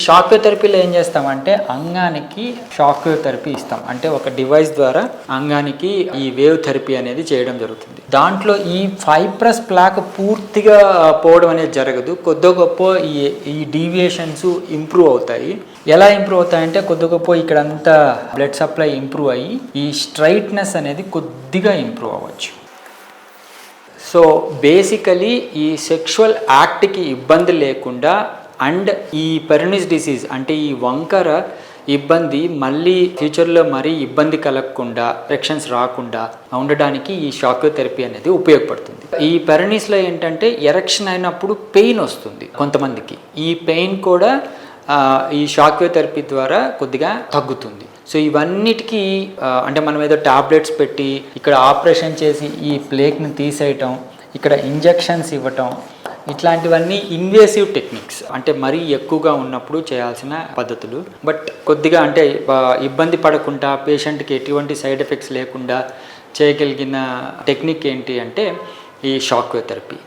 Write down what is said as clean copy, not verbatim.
Shock wave థెరపీలో ఏం చేస్తామంటే అంగానికి shock wave therapy ఇస్తాం. అంటే ఒక డివైస్ ద్వారా అంగానికి ఈ వేవ్ థెరపీ అనేది చేయడం జరుగుతుంది. దాంట్లో ఈ ఫైబ్రస్ ప్లాక్ పూర్తిగా పోవడం అనేది జరగదు. కొద్ది గొప్ప ఈ డీవియేషన్స్ ఇంప్రూవ్ అవుతాయి. ఎలా ఇంప్రూవ్ అవుతాయంటే కొద్ది గొప్ప ఇక్కడంతా బ్లడ్ సప్లై ఇంప్రూవ్ అయ్యి ఈ స్ట్రైట్నెస్ అనేది కొద్దిగా ఇంప్రూవ్ అవ్వచ్చు. సో బేసికలీ ఈ సెక్షువల్ యాక్ట్కి ఇబ్బంది లేకుండా అండ్ ఈ పెరినిస్ డిసీజ్ అంటే ఈ వంకర ఇబ్బంది మళ్ళీ ఫ్యూచర్లో మరీ ఇబ్బంది కలగకుండా ఎరెక్షన్స్ రాకుండా ఉండడానికి ఈ షాక్ వేవ్ థెరపీ అనేది ఉపయోగపడుతుంది. ఈ పెరినిస్లో ఏంటంటే ఎరెక్షన్ అయినప్పుడు పెయిన్ వస్తుంది కొంతమందికి. ఈ పెయిన్ కూడా ఈ షాక్ వేవ్ థెరపీ ద్వారా కొద్దిగా తగ్గుతుంది. సో ఇవన్నిటికీ అంటే మనం ఏదో టాబ్లెట్స్ పెట్టి ఇక్కడ ఆపరేషన్ చేసి ఈ ప్లేక్ని తీసేయటం, ఇక్కడ ఇంజెక్షన్స్ ఇవ్వటం, ఇట్లాంటివన్నీ ఇన్వేసివ్ టెక్నిక్స్, అంటే మరీ ఎక్కువగా ఉన్నప్పుడు చేయాల్సిన పద్ధతులు. బట్ కొద్దిగా అంటే ఇబ్బంది పడకుండా పేషెంట్కి ఎటువంటి సైడ్ ఎఫెక్ట్స్ లేకుండా చేయగలిగిన టెక్నిక్ ఏంటి అంటే ఈ షాక్ వేవ్ థెరపీ.